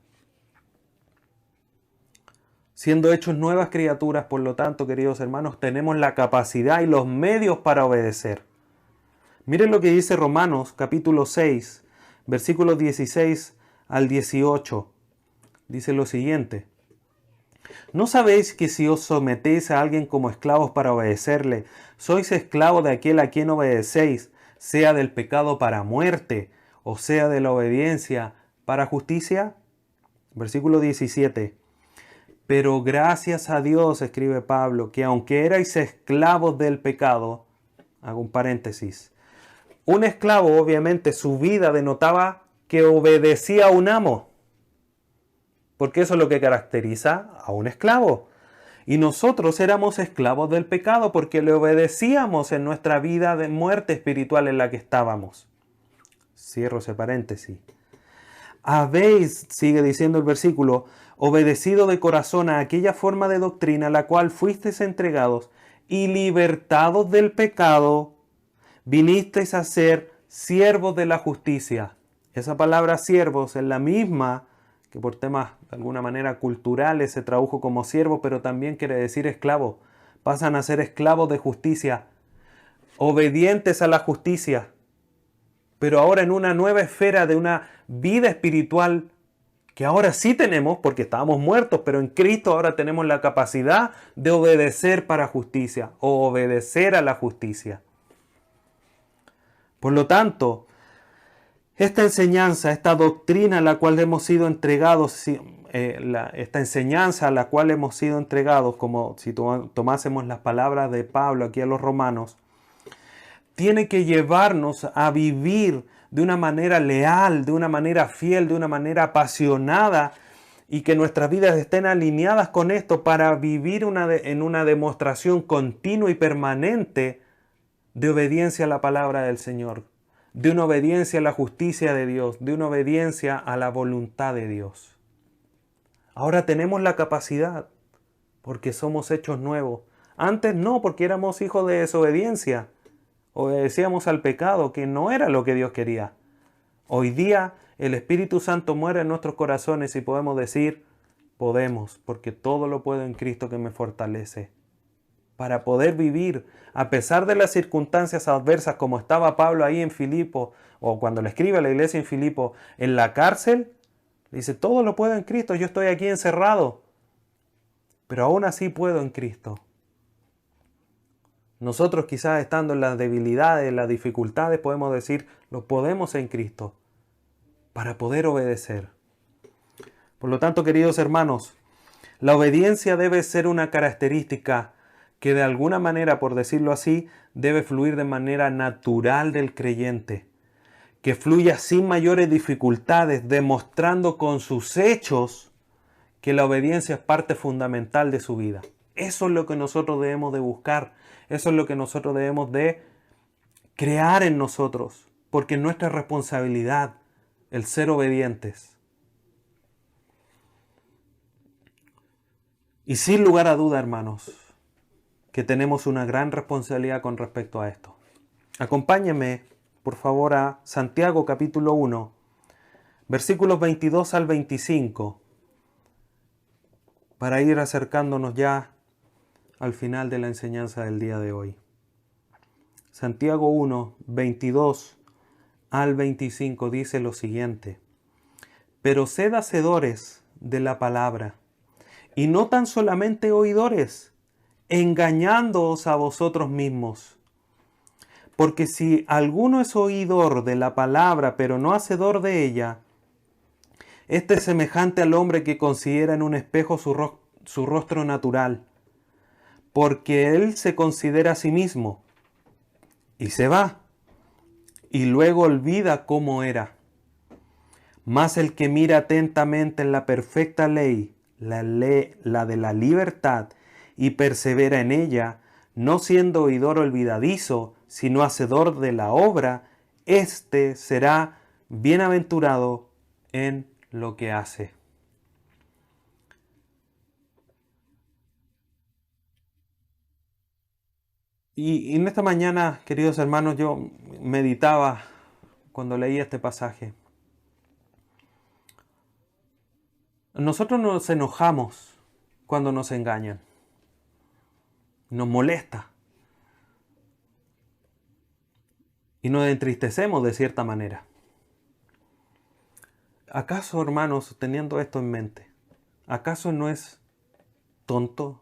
Siendo hechos nuevas criaturas, por lo tanto, queridos hermanos, tenemos la capacidad y los medios para obedecer. Miren lo que dice Romanos capítulo 6, versículos 16 al 18. Dice lo siguiente: ¿no sabéis que si os sometéis a alguien como esclavos para obedecerle, sois esclavos de aquel a quien obedecéis, sea del pecado para muerte, o sea de la obediencia para justicia? Versículo 17. Pero gracias a Dios, escribe Pablo, que aunque erais esclavos del pecado, hago un paréntesis, un esclavo obviamente su vida denotaba que obedecía a un amo, porque eso es lo que caracteriza a un esclavo. Y nosotros éramos esclavos del pecado porque le obedecíamos en nuestra vida de muerte espiritual en la que estábamos. Cierro ese paréntesis. Habéis, sigue diciendo el versículo, obedecido de corazón a aquella forma de doctrina a la cual fuisteis entregados y libertados del pecado, vinisteis a ser siervos de la justicia. Esa palabra siervos es la misma que por temas de alguna manera culturales se tradujo como siervo, pero también quiere decir esclavo. Pasan a ser esclavos de justicia, obedientes a la justicia, pero ahora en una nueva esfera de una vida espiritual que ahora sí tenemos, porque estábamos muertos, pero en Cristo ahora tenemos la capacidad de obedecer para justicia o obedecer a la justicia. Por lo tanto, esta enseñanza, esta doctrina a la cual hemos sido entregados, esta enseñanza a la cual hemos sido entregados, como si tomásemos las palabras de Pablo aquí a los romanos, tiene que llevarnos a vivir de una manera leal, de una manera fiel, de una manera apasionada, y que nuestras vidas estén alineadas con esto para vivir en una demostración continua y permanente de obediencia a la palabra del Señor, de una obediencia a la justicia de Dios, de una obediencia a la voluntad de Dios. Ahora tenemos la capacidad porque somos hechos nuevos. Antes no, porque éramos hijos de desobediencia. Obedecíamos al pecado, que no era lo que Dios quería. Hoy día el Espíritu Santo muere en nuestros corazones y podemos decir, podemos, porque todo lo puedo en Cristo que me fortalece. Para poder vivir, a pesar de las circunstancias adversas, como estaba Pablo ahí en Filipo, o cuando le escribe a la iglesia en Filipo, en la cárcel, dice, todo lo puedo en Cristo, yo estoy aquí encerrado, pero aún así puedo en Cristo. Nosotros quizás estando en las debilidades, en las dificultades, podemos decir, lo podemos en Cristo, para poder obedecer. Por lo tanto, queridos hermanos, la obediencia debe ser una característica que de alguna manera, por decirlo así, debe fluir de manera natural del creyente, que fluya sin mayores dificultades, demostrando con sus hechos que la obediencia es parte fundamental de su vida. Eso es lo que nosotros debemos de buscar, eso es lo que nosotros debemos de crear en nosotros, porque es nuestra responsabilidad el ser obedientes. Y sin lugar a duda, hermanos, que tenemos una gran responsabilidad con respecto a esto. Acompáñenme, por favor, a Santiago capítulo 1, versículos 22 al 25, para ir acercándonos ya al final de la enseñanza del día de hoy. Santiago 1, 22 al 25 dice lo siguiente: pero sed hacedores de la palabra, y no tan solamente oidores, engañándoos a vosotros mismos. Porque si alguno es oidor de la palabra, pero no hacedor de ella, este es semejante al hombre que considera en un espejo su rostro natural, porque él se considera a sí mismo, y se va, y luego olvida cómo era. Mas el que mira atentamente en la perfecta ley, la de la libertad, y persevera en ella, no siendo oidor olvidadizo, sino hacedor de la obra, éste será bienaventurado en lo que hace. Y en esta mañana, queridos hermanos, yo meditaba cuando leía este pasaje. Nosotros nos enojamos cuando nos engañan. Nos molesta. Y nos entristecemos de cierta manera. ¿Acaso, hermanos, teniendo esto en mente, acaso no es tonto?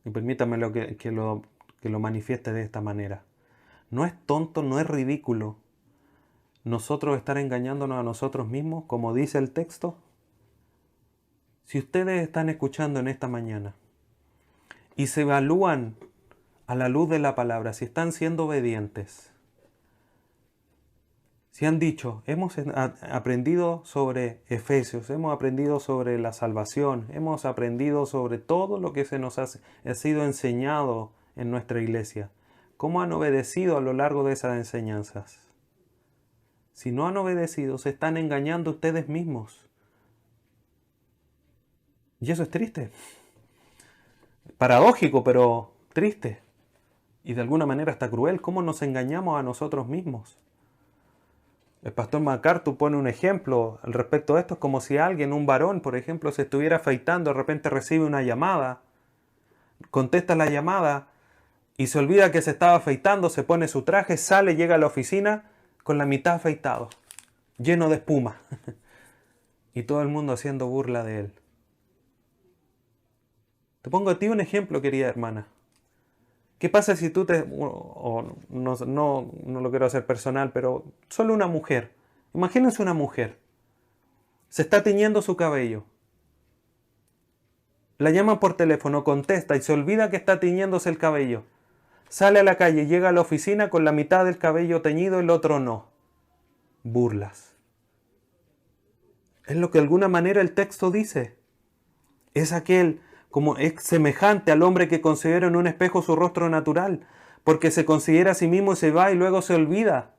Y permítame que lo manifieste de esta manera. ¿No es tonto, no es ridículo nosotros estar engañándonos a nosotros mismos, como dice el texto? Si ustedes están escuchando en esta mañana y se evalúan a la luz de la palabra, si están siendo obedientes, si han dicho, hemos aprendido sobre Efesios, hemos aprendido sobre la salvación, hemos aprendido sobre todo lo que se nos ha sido enseñado en nuestra iglesia, ¿cómo han obedecido a lo largo de esas enseñanzas? Si no han obedecido, se están engañando ustedes mismos. Y eso es triste. Paradójico, pero triste. Y de alguna manera hasta cruel. ¿Cómo nos engañamos a nosotros mismos? El pastor MacArthur pone un ejemplo al respecto de esto. Es como si alguien, un varón, por ejemplo, se estuviera afeitando, de repente recibe una llamada, contesta la llamada y se olvida que se estaba afeitando, se pone su traje, sale, llega a la oficina con la mitad afeitado, lleno de espuma. Y todo el mundo haciendo burla de él. Te pongo a ti un ejemplo, querida hermana. ¿Qué pasa si tú no lo quiero hacer personal, pero solo una mujer. Imagínense una mujer. Se está tiñendo su cabello. La llaman por teléfono, contesta y se olvida que está tiñéndose el cabello. Sale a la calle, llega a la oficina con la mitad del cabello teñido y el otro no. Burlas. Es lo que de alguna manera el texto dice. Es aquel como es semejante al hombre que considera en un espejo su rostro natural, porque se considera a sí mismo y se va y luego se olvida.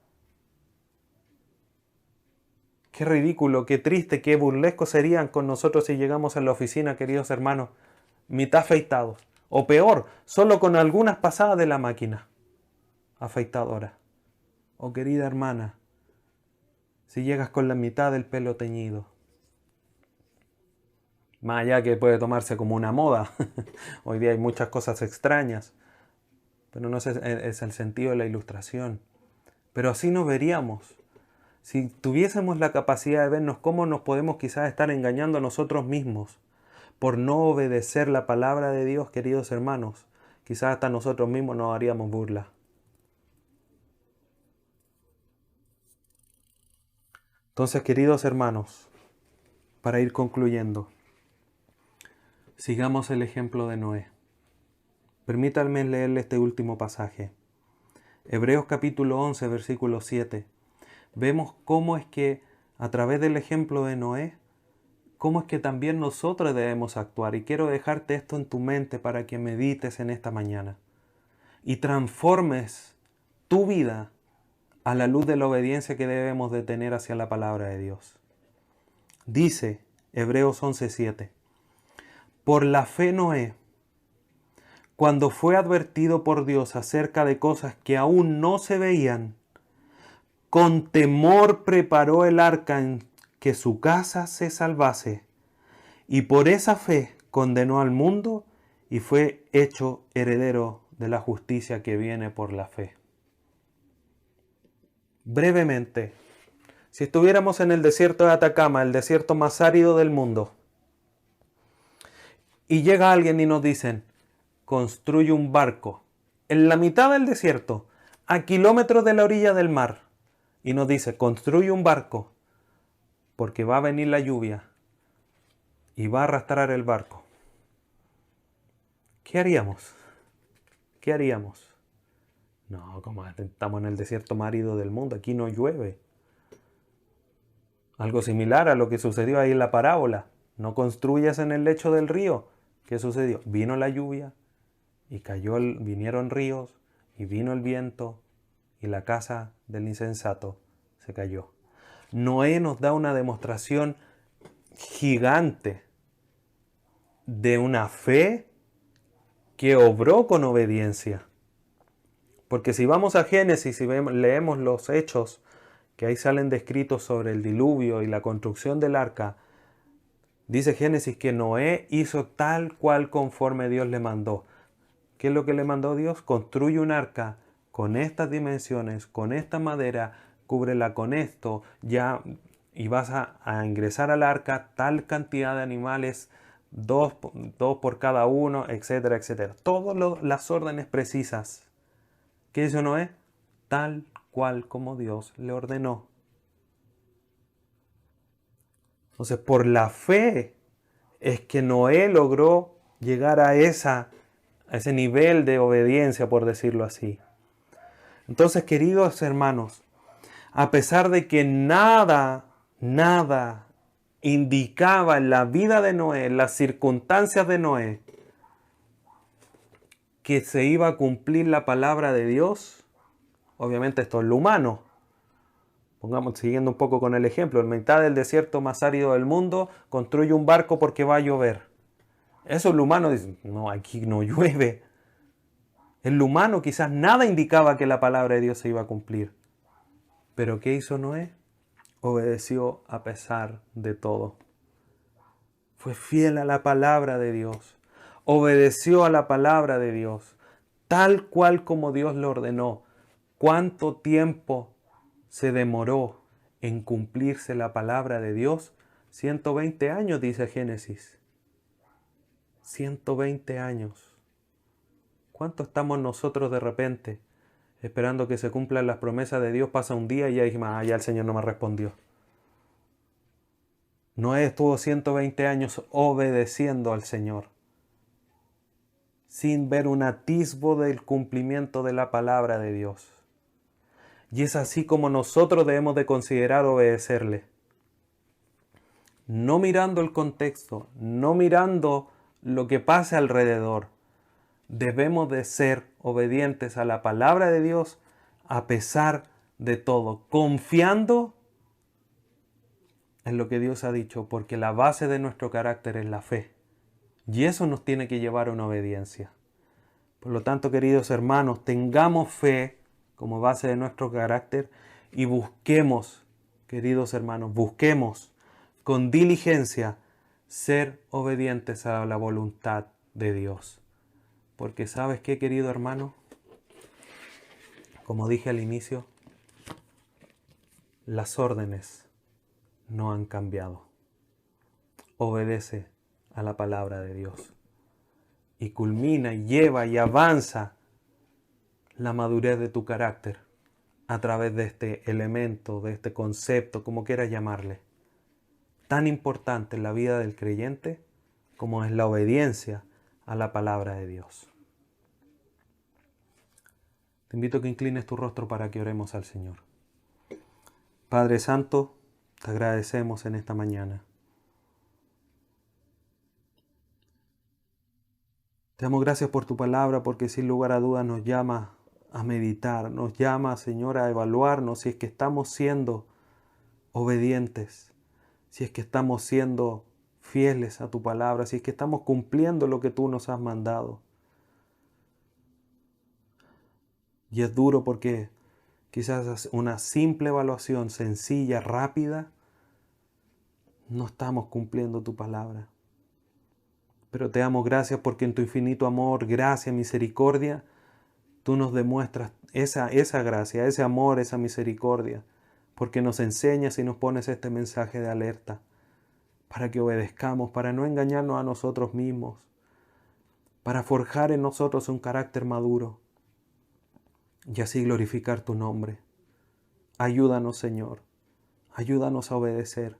Qué ridículo, qué triste, qué burlesco serían con nosotros si llegamos a la oficina, queridos hermanos, mitad afeitados. O peor, solo con algunas pasadas de la máquina afeitadora. Oh querida hermana, si llegas con la mitad del pelo teñido. Más allá que puede tomarse como una moda. Hoy día hay muchas cosas extrañas. Pero no es el sentido de la ilustración. Pero así nos veríamos. Si tuviésemos la capacidad de vernos cómo nos podemos quizás estar engañando a nosotros mismos por no obedecer la palabra de Dios, queridos hermanos, quizás hasta nosotros mismos nos haríamos burla. Entonces, queridos hermanos, para ir concluyendo, sigamos el ejemplo de Noé. Permítanme leerle este último pasaje. Hebreos capítulo 11, versículo 7. Vemos cómo es que a través del ejemplo de Noé, cómo es que también nosotros debemos actuar. Y quiero dejarte esto en tu mente para que medites en esta mañana y transformes tu vida a la luz de la obediencia que debemos de tener hacia la palabra de Dios. Dice Hebreos 11:7, por la fe Noé, cuando fue advertido por Dios acerca de cosas que aún no se veían, con temor preparó el arca en que su casa se salvase, y por esa fe condenó al mundo y fue hecho heredero de la justicia que viene por la fe. Brevemente, si estuviéramos en el desierto de Atacama, el desierto más árido del mundo, y llega alguien y nos dicen, construye un barco en la mitad del desierto, a kilómetros de la orilla del mar, y nos dice, construye un barco, porque va a venir la lluvia y va a arrastrar el barco. ¿Qué haríamos? ¿Qué haríamos? No, como estamos en el desierto más árido del mundo, aquí no llueve. Algo similar a lo que sucedió ahí en la parábola. No construyas en el lecho del río. ¿Qué sucedió? Vino la lluvia y vinieron ríos y vino el viento y la casa del insensato se cayó. Noé nos da una demostración gigante de una fe que obró con obediencia. Porque si vamos a Génesis y leemos los hechos que ahí salen descritos sobre el diluvio y la construcción del arca, dice Génesis que Noé hizo tal cual conforme Dios le mandó. ¿Qué es lo que le mandó Dios? Construye un arca con estas dimensiones, con esta madera, cúbrela con esto, ya, y vas a ingresar al arca tal cantidad de animales, dos por cada uno, etcétera, etcétera. Todas las órdenes precisas. ¿Qué hizo Noé? Tal cual como Dios le ordenó. Entonces, por la fe es que Noé logró llegar a ese nivel de obediencia, por decirlo así. Entonces, queridos hermanos, a pesar de que nada indicaba en la vida de Noé, en las circunstancias de Noé, que se iba a cumplir la palabra de Dios, obviamente esto es lo humano. Pongamos, siguiendo un poco con el ejemplo, en mitad del desierto más árido del mundo, construye un barco porque va a llover. Eso el humano dice, no, aquí no llueve. El humano quizás nada indicaba que la palabra de Dios se iba a cumplir. Pero ¿qué hizo Noé? Obedeció a pesar de todo. Fue fiel a la palabra de Dios. Obedeció a la palabra de Dios, tal cual como Dios le ordenó. ¿Cuánto tiempo se demoró en cumplirse la palabra de Dios? 120 años, dice Génesis. 120 años. ¿Cuánto estamos nosotros de repente esperando que se cumplan las promesas de Dios? Pasa un día y ya dijimos, ya el Señor no me respondió. Noé estuvo 120 años obedeciendo al Señor, sin ver un atisbo del cumplimiento de la palabra de Dios. Y es así como nosotros debemos de considerar obedecerle. No mirando el contexto, no mirando lo que pase alrededor. Debemos de ser obedientes a la palabra de Dios a pesar de todo, confiando en lo que Dios ha dicho, porque la base de nuestro carácter es la fe. Y eso nos tiene que llevar a una obediencia. Por lo tanto, queridos hermanos, tengamos fe como base de nuestro carácter y busquemos, queridos hermanos, busquemos con diligencia ser obedientes a la voluntad de Dios. Porque ¿sabes qué, querido hermano? Como dije al inicio, las órdenes no han cambiado. Obedece a la palabra de Dios. Y culmina, y lleva y avanza la madurez de tu carácter a través de este elemento, de este concepto, como quieras llamarle. Tan importante en la vida del creyente como es la obediencia a la palabra de Dios. Te invito a que inclines tu rostro para que oremos al Señor. Padre Santo, te agradecemos en esta mañana. Te damos gracias por tu palabra, porque sin lugar a dudas nos llama a meditar, nos llama, Señor, a evaluarnos si es que estamos siendo obedientes, si es que estamos siendo fieles a tu palabra, si es que estamos cumpliendo lo que tú nos has mandado. Y es duro porque quizás una simple evaluación sencilla, rápida, no estamos cumpliendo tu palabra. Pero te damos gracias porque en tu infinito amor, gracia, misericordia, tú nos demuestras esa gracia, ese amor, esa misericordia, porque nos enseñas y nos pones este mensaje de alerta, para que obedezcamos, para no engañarnos a nosotros mismos, para forjar en nosotros un carácter maduro y así glorificar tu nombre. Ayúdanos, Señor, ayúdanos a obedecer.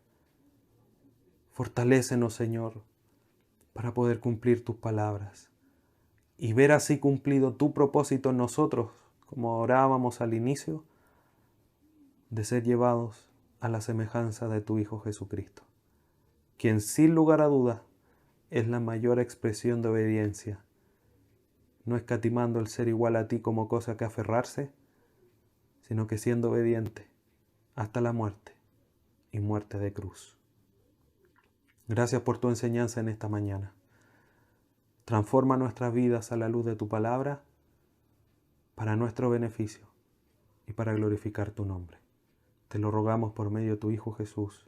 Fortalécenos, Señor, para poder cumplir tus palabras y ver así cumplido tu propósito en nosotros, como orábamos al inicio, de ser llevados a la semejanza de tu Hijo Jesucristo, quien sin lugar a duda es la mayor expresión de obediencia, no escatimando el ser igual a ti como cosa que aferrarse, sino que siendo obediente hasta la muerte y muerte de cruz. Gracias por tu enseñanza en esta mañana. Transforma nuestras vidas a la luz de tu palabra para nuestro beneficio y para glorificar tu nombre. Te lo rogamos por medio de tu Hijo Jesús.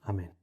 Amén.